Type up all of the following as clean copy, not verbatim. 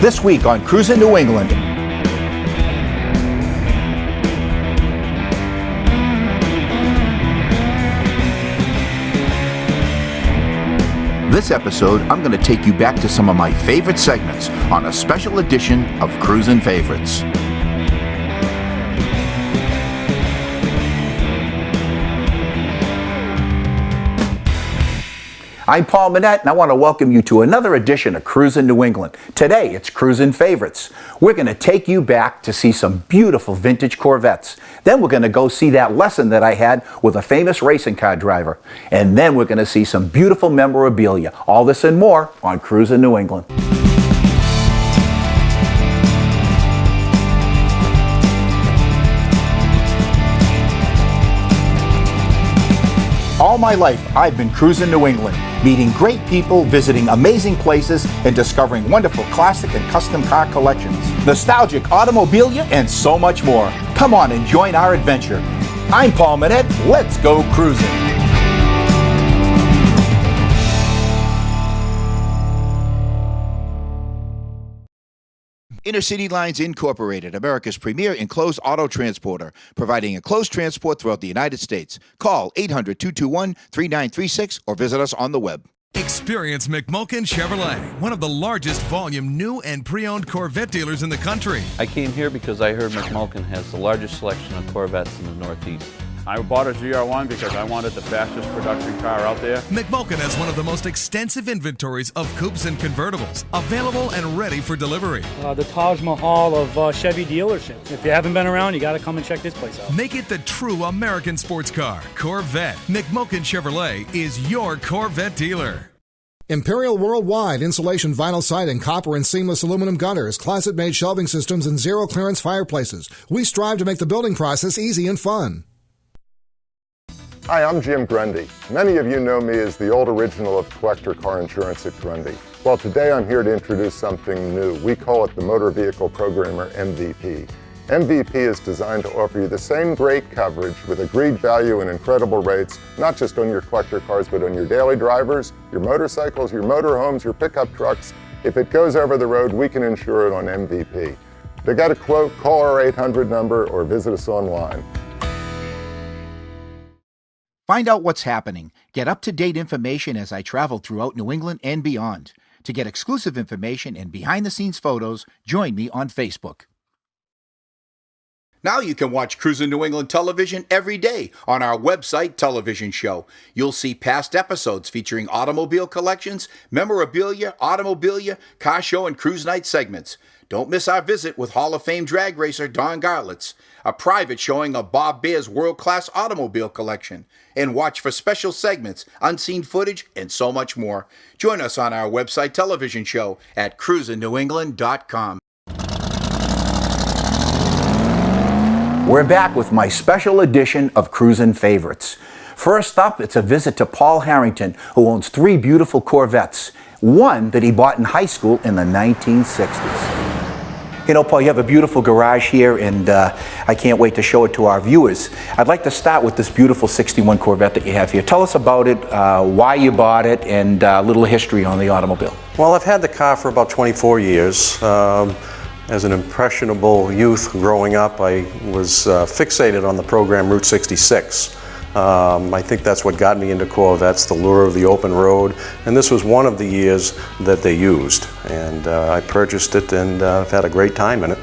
This week on Cruisin' New England. This episode, I'm going to take you back to some of my favorite segments on a special edition of Cruisin' Favorites. I'm Paul Manette, and I want to welcome you to another edition of Cruisin' New England. Today, it's Cruisin' Favorites. We're going to take you back to see some beautiful vintage Corvettes. Then we're going to go see that lesson that I had with a famous racing car driver. And then we're going to see some beautiful memorabilia. All this and more on Cruisin' New England. All my life, I've been cruising New England, meeting great people, visiting amazing places, and discovering wonderful classic and custom car collections, nostalgic automobilia, and so much more. Come on and join our adventure. I'm Paul Manette. Let's go cruising. Intercity Lines Incorporated, America's premier enclosed auto transporter, providing enclosed transport throughout the United States. Call 800-221-3936 or visit us on the web. Experience McMulkin Chevrolet, one of the largest volume new and pre-owned Corvette dealers in the country. I came here because I heard McMulkin has the largest selection of Corvettes in the Northeast. I bought a ZR1 because I wanted the fastest production car out there. McMulkin has one of the most extensive inventories of coupes and convertibles, available and ready for delivery. The Taj Mahal of Chevy dealerships. If you haven't been around, you got to come and check this place out. Make it the true American sports car, Corvette. McMulkin Chevrolet is your Corvette dealer. Imperial Worldwide insulation vinyl siding, copper and seamless aluminum gutters, closet-made shelving systems, and zero-clearance fireplaces. We strive to make the building process easy and fun. Hi, I'm Jim Grundy. Many of you know me as the old original of Collector Car Insurance at Grundy. Well, today I'm here to introduce something new. We call it the Motor Vehicle Programmer MVP. MVP is designed to offer you the same great coverage with agreed value and incredible rates, not just on your collector cars, but on your daily drivers, your motorcycles, your motorhomes, your pickup trucks. If it goes over the road, we can insure it on MVP. To get a quote, call our 800 number or visit us online. Find out what's happening. Get up-to-date information as I travel throughout New England and beyond. To get exclusive information and behind-the-scenes photos, join me on Facebook. Now you can watch Cruisin' New England television every day on our website television show. You'll see past episodes featuring automobile collections, memorabilia, automobilia, car show, and cruise night segments. Don't miss our visit with Hall of Fame drag racer Don Garlitz, a private showing of Bob Baer's world-class automobile collection, and watch for special segments, unseen footage, and so much more. Join us on our website television show at cruisinnewengland.com. We're back with my special edition of Cruisin' Favorites. First up, it's a visit to Paul Harrington, who owns 3 beautiful Corvettes, one that he bought in high school in the 1960s. You know, Paul, you have a beautiful garage here, and I can't wait to show it to our viewers. I'd like to start with this beautiful 61 Corvette that you have here. Tell us about it, why you bought it, and a little history on the automobile. Well, I've had the car for about 24 years. As an impressionable youth growing up, I was fixated on the program Route 66. I think that's what got me into Corvettes, the lure of the open road, and this was one of the years that they used. And I purchased it, and I've had a great time in it.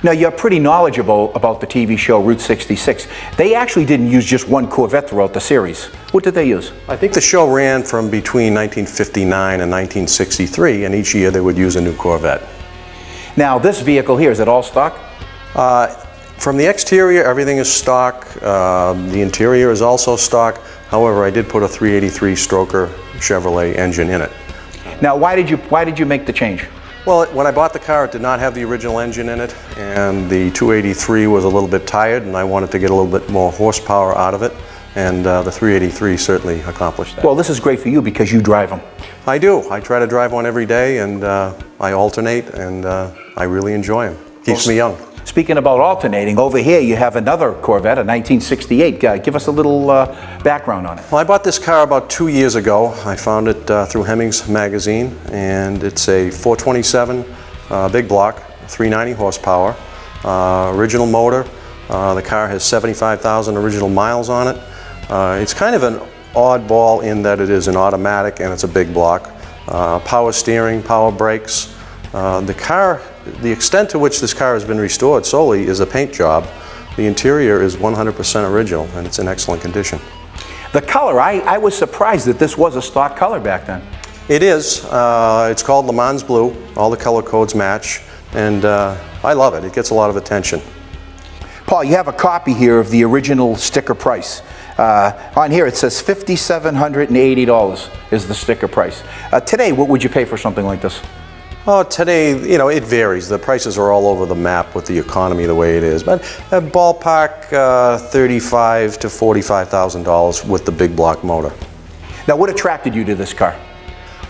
Now, you're pretty knowledgeable about the TV show Route 66. They actually didn't use just one Corvette throughout the series. What did they use? I think the show ran from between 1959 and 1963, and each year they would use a new Corvette. Now, this vehicle here, is it all stock? From the exterior, everything is stock. The interior is also stock. However, I did put a 383 stroker Chevrolet engine in it. Now, why did you make the change? Well, when I bought the car, it did not have the original engine in it, and the 283 was a little bit tired, and I wanted to get a little bit more horsepower out of it, and the 383 certainly accomplished that. Well, this is great for you because you drive them. I do. I try to drive one every day, and I alternate, and I really enjoy them. Keeps me young. Speaking about alternating, over here you have another Corvette, a 1968. Give us a little background on it. Well, I bought this car about 2 years ago. I found it through Hemmings magazine, and it's a 427 big block, 390 horsepower, original motor. The car has 75,000 original miles on it. It's kind of an oddball in that it is an automatic and it's a big block. Power steering, power brakes. The extent to which this car has been restored solely is a paint job. The interior is 100% original and it's in excellent condition. The color, I was surprised that this was a stock color back then. It is. It's called Le Mans Blue. All the color codes match, and I love it. It gets a lot of attention. Paul, you have a copy here of the original sticker price. On here it says $5,780 is the sticker price. Today, what would you pay for something like this? Oh, today, you know, it varies. The prices are all over the map with the economy the way it is. But a ballpark, $35,000 to $45,000 with the big block motor. Now, what attracted you to this car?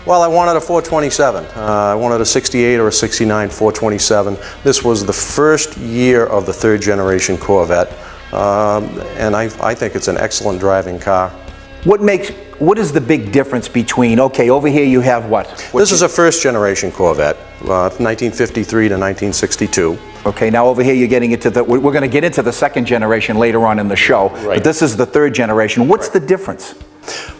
Well, I wanted a 427. I wanted a 68 or a 69 427. This was the first year of the third generation Corvette, and I think it's an excellent driving car. What is the big difference between, okay, over here you have what? This is a first generation Corvette, 1953 to 1962. Okay, now over here you're getting into we're going to get into the second generation later on in the show, right. But this is the third generation. What's the difference?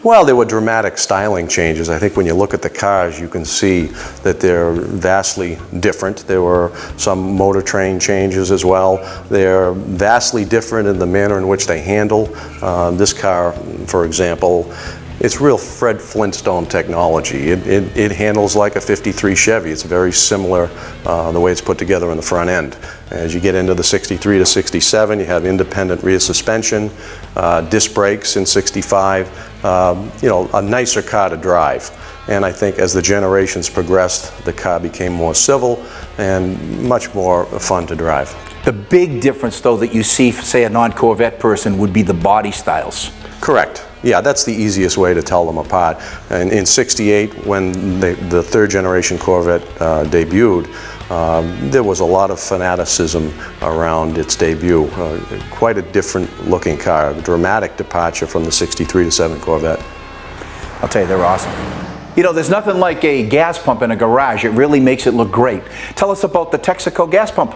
Well, there were dramatic styling changes. I think when you look at the cars, you can see that they're vastly different. There were some motor train changes as well. They're vastly different in the manner in which they handle. This car, for example, it's real Fred Flintstone technology. It handles like a 53 Chevy. It's very similar the way it's put together in the front end. As you get into the 63 to 67, you have independent rear suspension, disc brakes in 65, you know, a nicer car to drive. And I think as the generations progressed, the car became more civil and much more fun to drive. The big difference, though, that you see for, say, a non-Corvette person would be the body styles. Correct. Yeah, that's the easiest way to tell them apart. And in '68, when the third generation Corvette debuted, there was a lot of fanaticism around its debut. Quite a different looking car, a dramatic departure from the 63 to 7 Corvette. I'll tell you, they're awesome. You know, there's nothing like a gas pump in a garage. It really makes it look great. Tell us about the Texaco gas pump.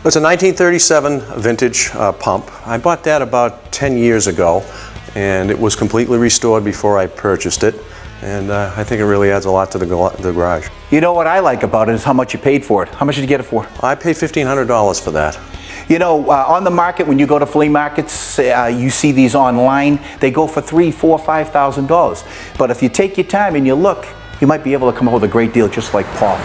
It's a 1937 vintage pump. I bought that about 10 years ago, and it was completely restored before I purchased it. And I think it really adds a lot to the garage. You know what I like about it is how much you paid for it. How much did you get it for? I paid $1,500 for that. You know, on the market, when you go to flea markets, you see these online, they go for $3,000, $4,000, $5,000. But if you take your time and you look, you might be able to come up with a great deal just like Paul.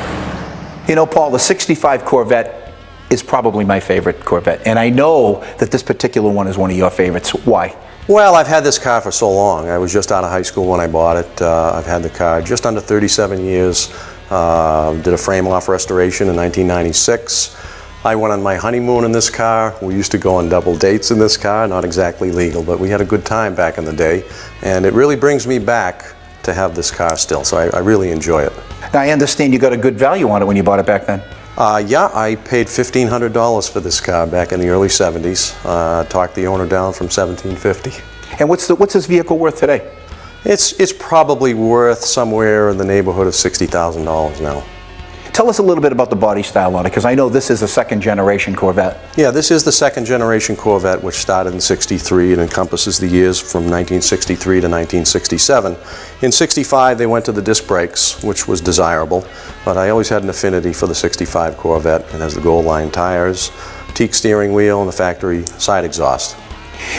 You know, Paul, the 65 Corvette is probably my favorite Corvette. And I know that this particular one is one of your favorites. Why? Well, I've had this car for so long. I was just out of high school when I bought it. I've had the car just under 37 years. Did a frame-off restoration in 1996. I went on my honeymoon in this car. We used to go on double dates in this car, not exactly legal, but we had a good time back in the day. And it really brings me back to have this car still, so I really enjoy it. Now, I understand you got a good value on it when you bought it back then. Yeah, I paid $1,500 for this car back in the early 70s. Talked the owner down from $1,750. And what's this vehicle worth today? It's probably worth somewhere in the neighborhood of $60,000 now. Tell us a little bit about the body style on it, because I know this is a second generation Corvette. Yeah, this is the second generation Corvette, which started in '63 and encompasses the years from 1963 to 1967. In '65, they went to the disc brakes, which was desirable, but I always had an affinity for the '65 Corvette. It has the gold line tires, teak steering wheel, and the factory side exhaust.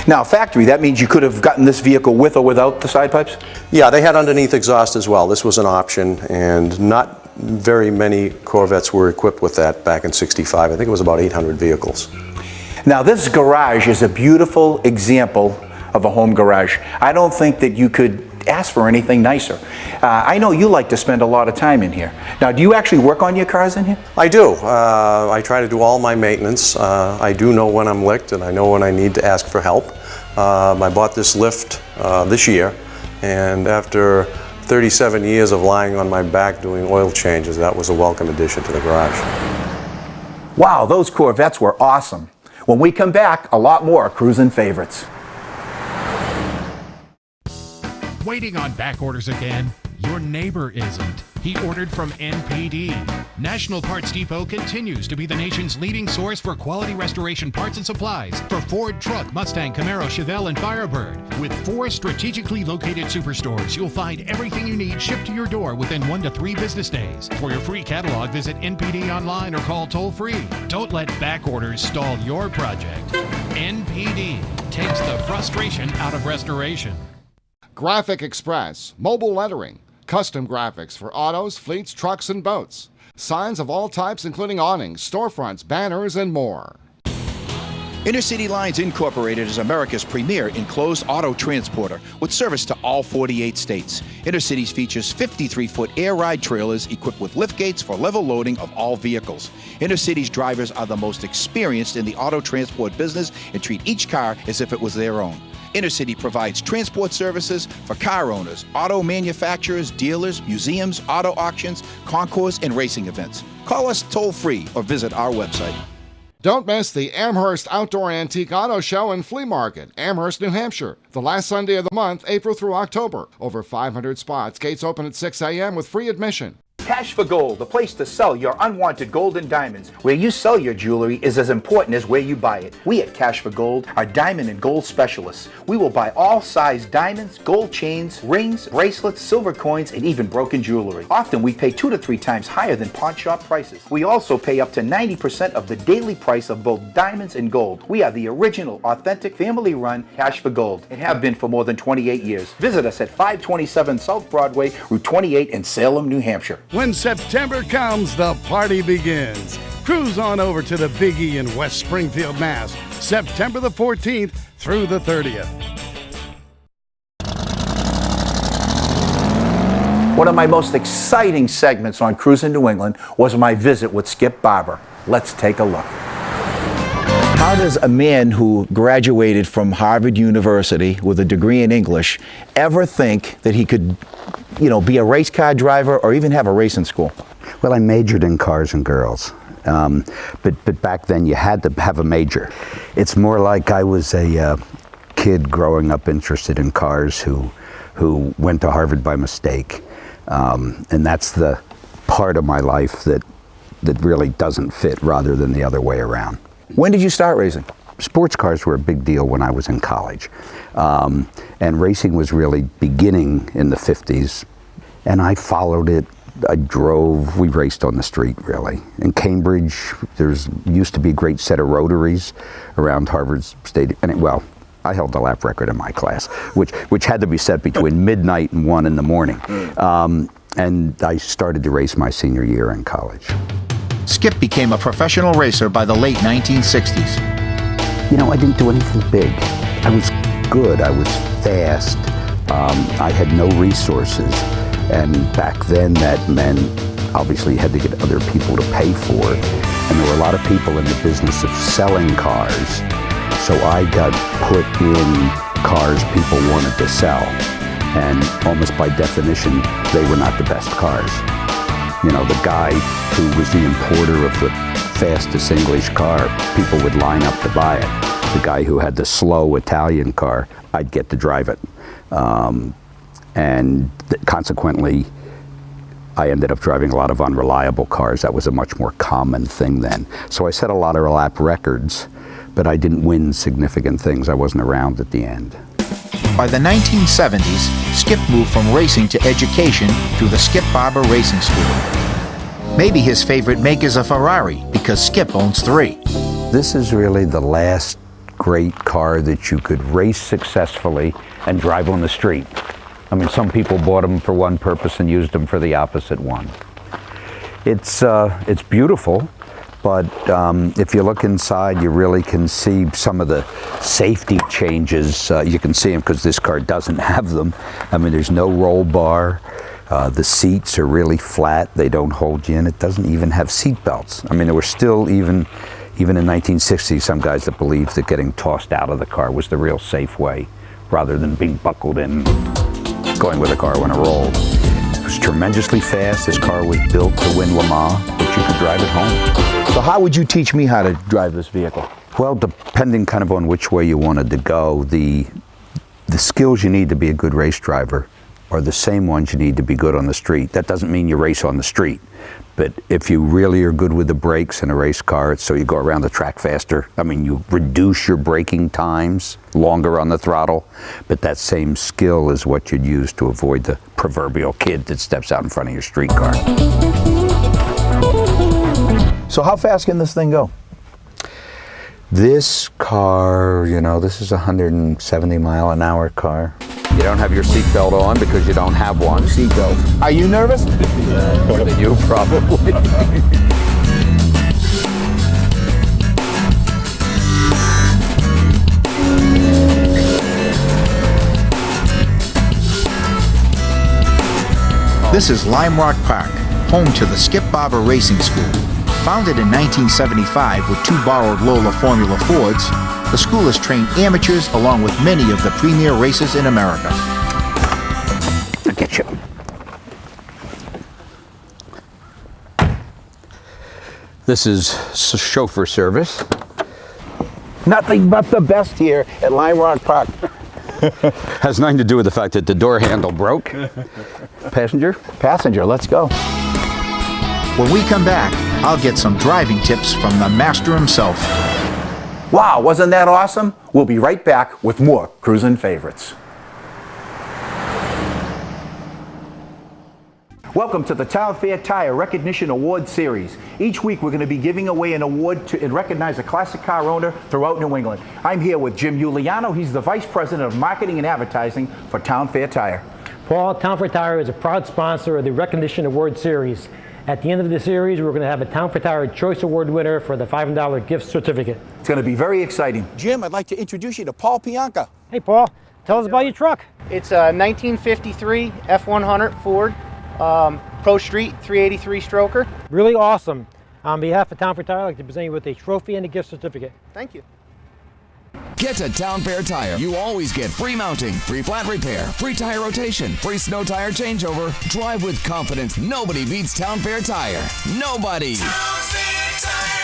Now, factory, that means you could have gotten this vehicle with or without the side pipes? Yeah, they had underneath exhaust as well. This was an option, and not very many Corvettes were equipped with that back in '65. I think it was about 800 vehicles. Now, this garage is a beautiful example of a home garage. I don't think that you could ask for anything nicer. I know you like to spend a lot of time in here. Now, do you actually work on your cars in here? I do. I try to do all my maintenance. I do know when I'm licked, and I know when I need to ask for help. I bought this lift this year, and after 37 years of lying on my back doing oil changes, that was a welcome addition to the garage. Wow, those Corvettes were awesome. When we come back, a lot more Cruisin' favorites. Waiting on back orders again? Your neighbor isn't. he ordered from NPD. National Parts Depot continues to be the nation's leading source for quality restoration parts and supplies for Ford Truck, Mustang, Camaro, Chevelle, and Firebird. With 4 strategically located superstores, you'll find everything you need shipped to your door within 1 to 3 business days. For your free catalog, visit NPD online or call toll-free. Don't let back orders stall your project. NPD takes the frustration out of restoration. Graphic Express, mobile lettering, custom graphics for autos, fleets, trucks, and boats. Signs of all types, including awnings, storefronts, banners, and more. Intercity Lines Incorporated is America's premier enclosed auto transporter with service to all 48 states. Intercities features 53-foot air ride trailers equipped with lift gates for level loading of all vehicles. Intercities drivers are the most experienced in the auto transport business and treat each car as if it was their own. Intercity provides transport services for car owners, auto manufacturers, dealers, museums, auto auctions, concours, and racing events. Call us toll-free or visit our website. Don't miss the Amherst Outdoor Antique Auto Show and Flea Market, Amherst, New Hampshire, the last Sunday of the month, April through October. Over 500 spots. Gates open at 6 a.m. with free admission. Cash for Gold, the place to sell your unwanted gold and diamonds. Where you sell your jewelry is as important as where you buy it. We at Cash for Gold are diamond and gold specialists. We will buy all size diamonds, gold chains, rings, bracelets, silver coins, and even broken jewelry. Often we pay 2 to 3 times higher than pawn shop prices. We also pay up to 90% of the daily price of both diamonds and gold. We are the original, authentic, family-run Cash for Gold and have been for more than 28 years. Visit us at 527 South Broadway, Route 28 in Salem, New Hampshire. When September comes, the party begins. Cruise on over to the Big E in West Springfield, Mass. September the 14th through the 30th. One of my most exciting segments on Cruisin' New England was my visit with Skip Barber. Let's take a look. How does a man who graduated from Harvard University with a degree in English ever think that he could, be a race car driver or even have a racing school? Well, I majored in cars and girls, but back then you had to have a major. It's more like I was a kid growing up interested in cars who went to Harvard by mistake, and that's the part of my life that really doesn't fit rather than the other way around. When did you start racing? Sports cars were a big deal when I was in college, and racing was really beginning in the 50s, and I followed it. I drove, we raced on the street really. In Cambridge, there's used to be a great set of rotaries around Harvard Stadium, and I held the lap record in my class, which had to be set between midnight and 1 in the morning. And I started to race my senior year in college. Skip became a professional racer by the late 1960s. I didn't do anything big. I was good, I was fast, I had no resources, and back then that meant obviously you had to get other people to pay for it, and there were a lot of people in the business of selling cars, so I got put in cars people wanted to sell, and almost by definition, they were not the best cars. The guy who was the importer of the fastest English car, people would line up to buy it. The guy who had the slow Italian car, I'd get to drive it. Consequently, I ended up driving a lot of unreliable cars. That was a much more common thing then. So I set a lot of lap records, but I didn't win significant things. I wasn't around at the end. By the 1970s, Skip moved from racing to education through the Skip Barber Racing School. Maybe his favorite make is a Ferrari because Skip owns 3. This is really the last great car that you could race successfully and drive on the street. I mean, some people bought them for one purpose and used them for the opposite one. It's beautiful, but if you look inside, you really can see some of the safety changes. You can see them because this car doesn't have them. I mean, there's no roll bar. The seats are really flat. They don't hold you in. It doesn't even have seat belts. I mean, there were still, even in 1960, some guys that believed that getting tossed out of the car was the real safe way, rather than being buckled in, going with the car when it rolled. It was tremendously fast. This car was built to win Le Mans, but you could drive it home. So how would you teach me how to drive this vehicle? Well, depending kind of on which way you wanted to go, the skills you need to be a good race driver are the same ones you need to be good on the street. That doesn't mean you race on the street, but if you really are good with the brakes in a race car, it's so you go around the track faster. I mean, you reduce your braking times, longer on the throttle, but that same skill is what you'd use to avoid the proverbial kid that steps out in front of your street car. So how fast can this thing go? This car, you know, this is a 170-mile-an-hour car. You don't have your seatbelt on because you don't have one. Seatbelt. Are you nervous? More than you, probably. This is Lime Rock Park, home to the Skip Barber Racing School. Founded in 1975 with 2 borrowed Lola Formula Fords, the school has trained amateurs along with many of the premier racers in America. I'll get you. This is chauffeur service. Nothing but the best here at Lime Rock Park. Has nothing to do with the fact that the door handle broke. Passenger? Passenger, let's go. When we come back, I'll get some driving tips from the master himself. Wow, wasn't that awesome? We'll be right back with more Cruisin' Favorites. Welcome to the Town Fair Tire Recognition Award Series. Each week we're going to be giving away an award to recognize a classic car owner throughout New England. I'm here with Jim Giuliano. He's the Vice President of Marketing and Advertising for Town Fair Tire. Paul, Town Fair Tire is a proud sponsor of the Recognition Award Series. At the end of the series, we're going to have a Town Fair Tire Choice Award winner for the $500 gift certificate. It's going to be very exciting. Jim, I'd like to introduce you to Paul Pianca. Hey, Paul. Tell us about your truck. It's a 1953 F100 Ford Pro Street 383 stroker. Really awesome. On behalf of Town Fair Tire, I'd like to present you with a trophy and a gift certificate. Thank you. Get to Town Fair Tire. You always get free mounting, free flat repair, free tire rotation, free snow tire changeover. Drive with confidence. Nobody beats Town Fair Tire. Nobody. Town Fair Tire.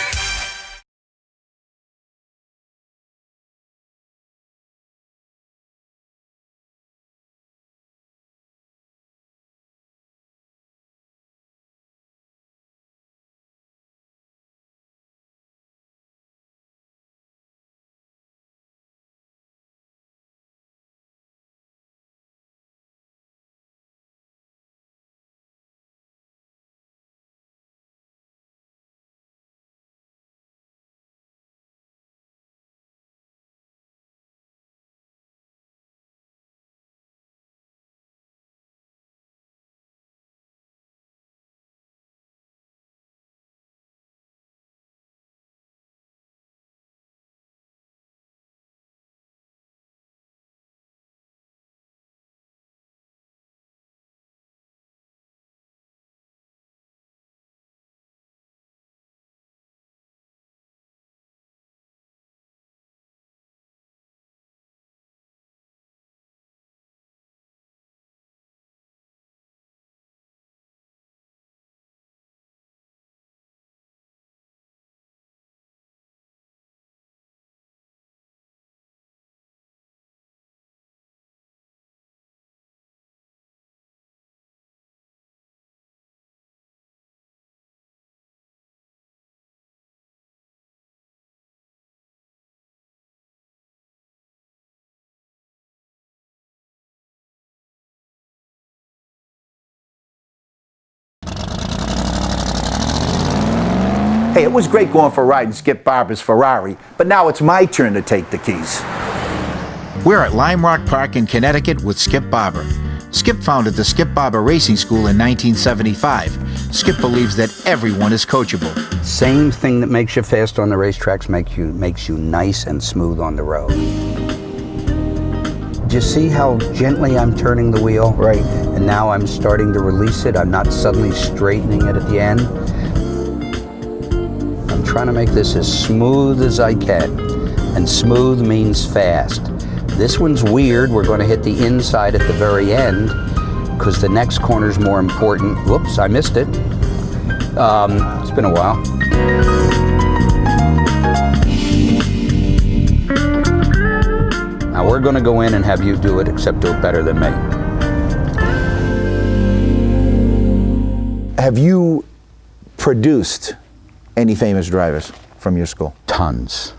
Hey, it was great going for a ride in Skip Barber's Ferrari, but now it's my turn to take the keys. We're at Lime Rock Park in Connecticut with Skip Barber. Skip founded the Skip Barber Racing School in 1975. Skip believes that everyone is coachable. Same thing that makes you fast on the racetracks makes you nice and smooth on the road. Do you see how gently I'm turning the wheel? Right. And now I'm starting to release it. I'm not suddenly straightening it at the end. I'm trying to make this as smooth as I can. And smooth means fast. This one's weird. We're going to hit the inside at the very end because the next corner's more important. Whoops, I missed it. It's been a while. Now we're going to go in and have you do it, except do it better than me. Have you produced any famous drivers from your school? Tons.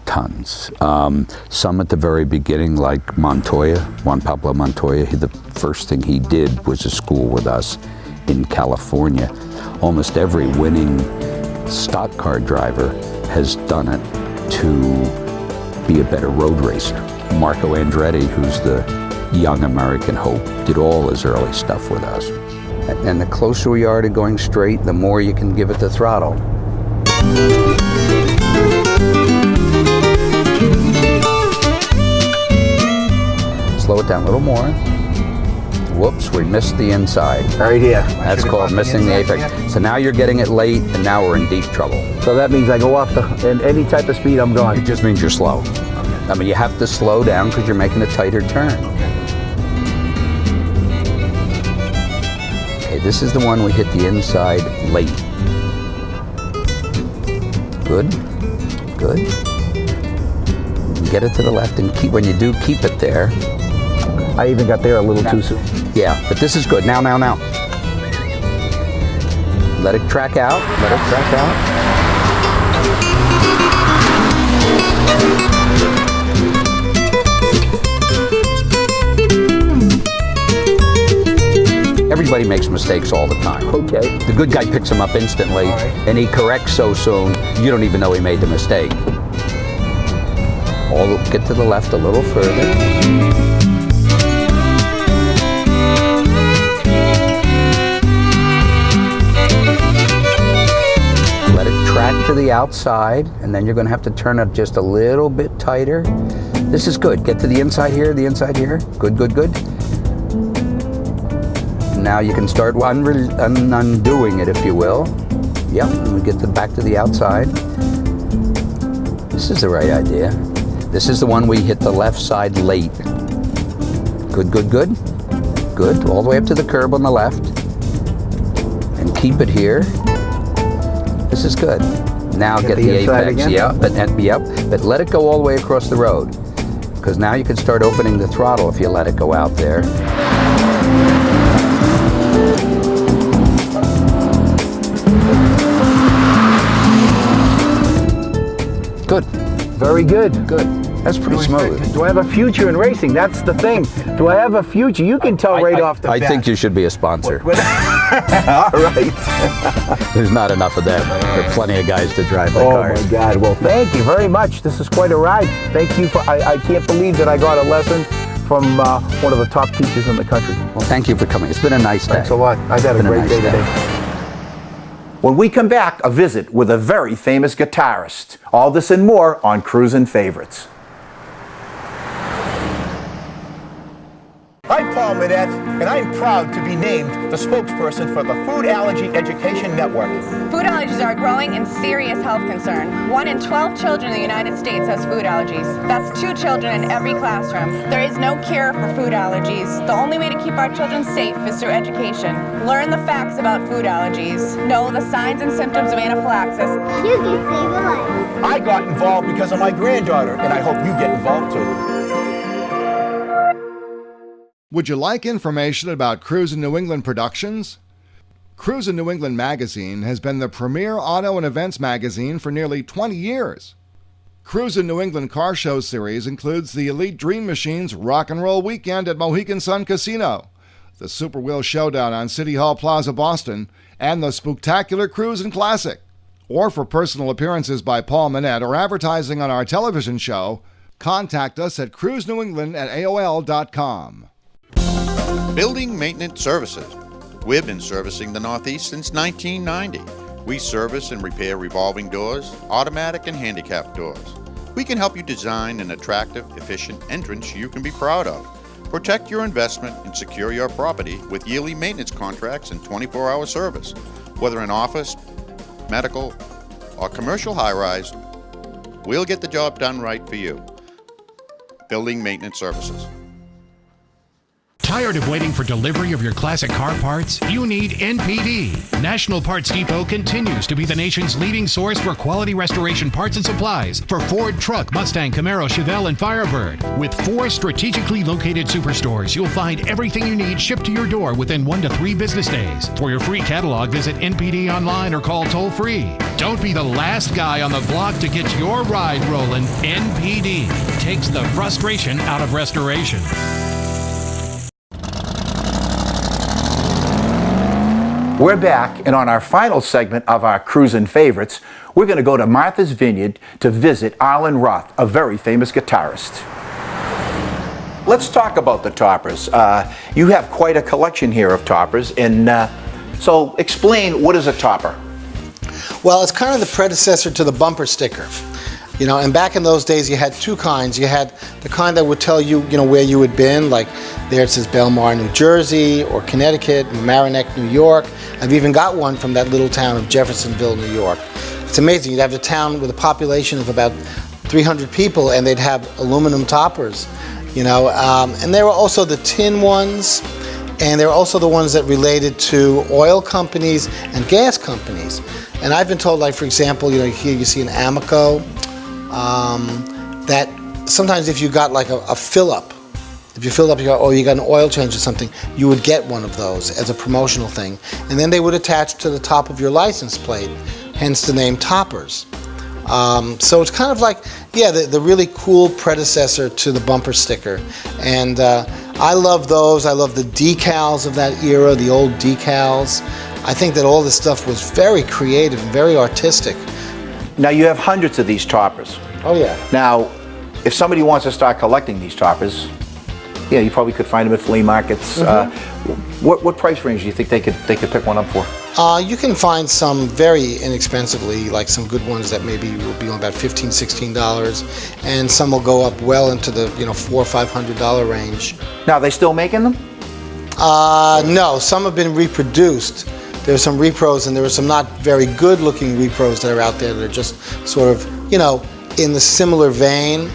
Some at the very beginning, like Montoya, Juan Pablo Montoya. The first thing he did was a school with us in California. Almost every winning stock car driver has done it to be a better road racer. Marco Andretti, who's the young American hope, did all his early stuff with us. And the closer we are to going straight, the more you can give it the throttle. Slow it down a little more. Whoops, we missed the inside. Right here. That's called missing the apex. So now you're getting it late, and now we're in deep trouble. So that means I go off in any type of speed, I'm gone. It just means you're slow. I mean, you have to slow down because you're making a tighter turn. Okay, this is the one we hit the inside late. Good. Get it to the left, and keep, when you do, keep it there. I even got there a little too soon. Yeah, but this is good. Now. Let it track out. Everybody makes mistakes all the time. Okay. The good guy picks them up instantly, and he corrects so soon, you don't even know he made the mistake. Get to the left a little further. Track to the outside, and then you're going to have to turn it just a little bit tighter. This is good. Get to the inside here, Good. Now you can start undoing it, if you will. Yep, and we get back to the outside. This is the right idea. This is the one we hit the left side late. Good. Good. All the way up to the curb on the left. And keep it here. This is good. Now get the apex. Again? But let it go all the way across the road, because now you can start opening the throttle if you let it go out there. Good. Very good. That's pretty smooth. Do I have a future in racing? That's the thing. Do I have a future? You can tell right off the bat. I think you should be a sponsor. All right. There's not enough of that. There are plenty of guys to drive the cars. Oh my God. Well, thank you very much. This is quite a ride. Thank you for, I can't believe that I got a lesson from one of the top teachers in the country. Well, thank you for coming. It's been a nice day. Thanks a lot. I've had a great day today. When we come back, a visit with a very famous guitarist. All this and more on Cruisin' Favorites. I'm Paul Minette, and I'm proud to be named the spokesperson for the Food Allergy Education Network. Food allergies are a growing and serious health concern. 1 in 12 children in the United States has food allergies. That's 2 children in every classroom. There is no cure for food allergies. The only way to keep our children safe is through education. Learn the facts about food allergies. Know the signs and symptoms of anaphylaxis. You can save a life. I got involved because of my granddaughter, and I hope you get involved too. Would you like information about Cruisin' New England Productions? Cruisin' New England magazine has been the premier auto and events magazine for nearly 20 years. Cruisin' New England Car Show series includes the Elite Dream Machines Rock and Roll Weekend at Mohegan Sun Casino, the Super Wheel Showdown on City Hall Plaza, Boston, and the Spooktacular Cruisin' Classic. Or for personal appearances by Paul Minette or advertising on our television show, contact us at cruisenewengland@aol.com. Building Maintenance Services. We've been servicing the Northeast since 1990. We service and repair revolving doors, automatic and handicap doors. We can help you design an attractive, efficient entrance you can be proud of. Protect your investment and secure your property with yearly maintenance contracts and 24-hour service. Whether in office, medical, or commercial high-rise, we'll get the job done right for you. Building Maintenance Services. Tired of waiting for delivery of your classic car parts? You need NPD. National Parts Depot continues to be the nation's leading source for quality restoration parts and supplies for Ford, Truck, Mustang, Camaro, Chevelle, and Firebird. With 4 strategically located superstores, you'll find everything you need shipped to your door within 1 to 3 business days. For your free catalog, visit NPD online or call toll-free. Don't be the last guy on the block to get your ride rolling. NPD takes the frustration out of restoration. We're back, and on our final segment of our Cruisin' Favorites, we're going to go to Martha's Vineyard to visit Arlen Roth, a very famous guitarist. Let's talk about the toppers. You have quite a collection here of toppers, and so explain, what is a topper? Well, it's kind of the predecessor to the bumper sticker. You know, and back in those days you had 2 kinds. You had the kind that would tell you, where you had been, like there it says Belmar, New Jersey, or Connecticut, Mamaroneck, New York. I've even got one from that little town of Jeffersonville, New York. It's amazing. You'd have a town with a population of about 300 people, and they'd have aluminum toppers, and there were also the tin ones, and there were also the ones that related to oil companies and gas companies. And I've been told, like, for example, here you see an Amoco, that sometimes if you got like a fill-up, if you filled up, you got an oil change or something, you would get one of those as a promotional thing. And then they would attach to the top of your license plate, hence the name toppers. So it's kind of like, the really cool predecessor to the bumper sticker. And I love those. I love the decals of that era, the old decals. I think that all this stuff was very creative and very artistic. Now, you have hundreds of these toppers. Oh, yeah. Now, if somebody wants to start collecting these toppers, you probably could find them at flea markets. What price range do you think they could pick one up for? You can find some very inexpensively, like some good ones that maybe will be on about $15, $16, and some will go up well into the $400 or $500 range. Now, are they still making them? No, some have been reproduced. There's some repros, and there are some not very good-looking repros that are out there that are just sort of, in the similar vein.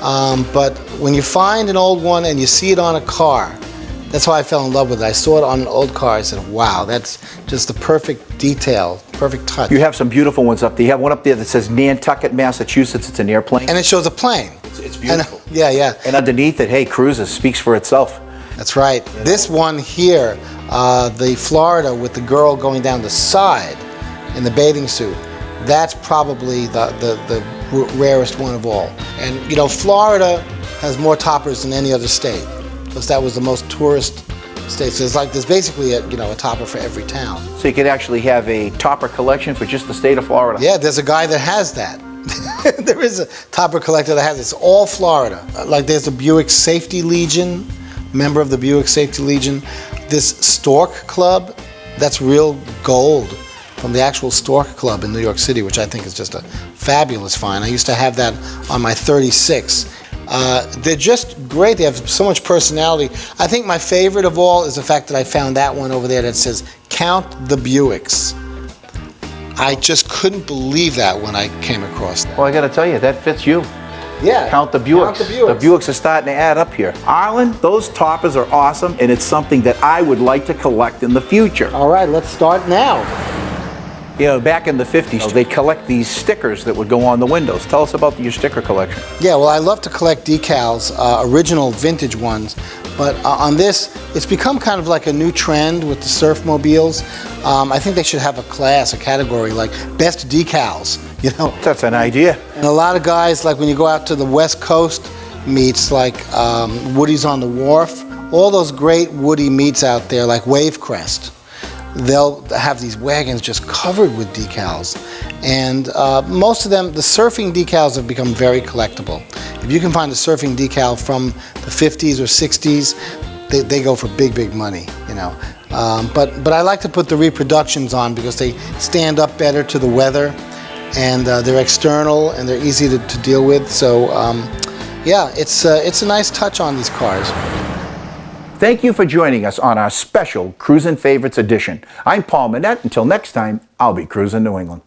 But when you find an old one and you see it on a car, that's how I fell in love with it. I saw it on an old car. I said, wow, that's just the perfect detail, perfect touch. You have some beautiful ones up there. You have one up there that says Nantucket, Massachusetts. It's an airplane. And it shows a plane. It's beautiful. And, yeah. And underneath it, hey, Cruisin speaks for itself. That's right. This one here, the Florida with the girl going down the side in the bathing suit, that's probably the rarest one of all. And Florida has more toppers than any other state, because that was the most tourist state. So there's basically a topper for every town. So you could actually have a topper collection for just the state of Florida. Yeah, there's a guy that has that. There is a topper collector that has it. It's all Florida. Like there's the Buick Safety Legion, member of the Buick Safety Legion. This Stork Club, that's real gold from the actual Stork Club in New York City, which I think is just a fabulous find. I used to have that on my 36. They're just great. They have so much personality. I think my favorite of all is the fact that I found that one over there that says, "Count the Buicks." I just couldn't believe that when I came across that. Well, I got to tell you, that fits you. Yeah. Count the Buicks. Count the Buicks. The Buicks are starting to add up here. Arlen, those toppers are awesome, and it's something that I would like to collect in the future. All right, let's start now. Back in the 50s, they collect these stickers that would go on the windows. Tell us about your sticker collection. Yeah, well, I love to collect decals, original vintage ones. But on this, it's become kind of like a new trend with the surfmobiles. I think they should have a category like best decals, That's an idea. And a lot of guys, like when you go out to the West Coast meets, like Woody's on the Wharf, all those great Woody meets out there, like Wavecrest. They'll have these wagons just covered with decals. And most of them, the surfing decals have become very collectible. If you can find a surfing decal from the 50s or 60s, they go for big, big money, But I like to put the reproductions on because they stand up better to the weather, and they're external and they're easy to deal with. So it's a nice touch on these cars. Thank you for joining us on our special Cruisin' Favorites edition. I'm Paul Manette. Until next time, I'll be cruising New England.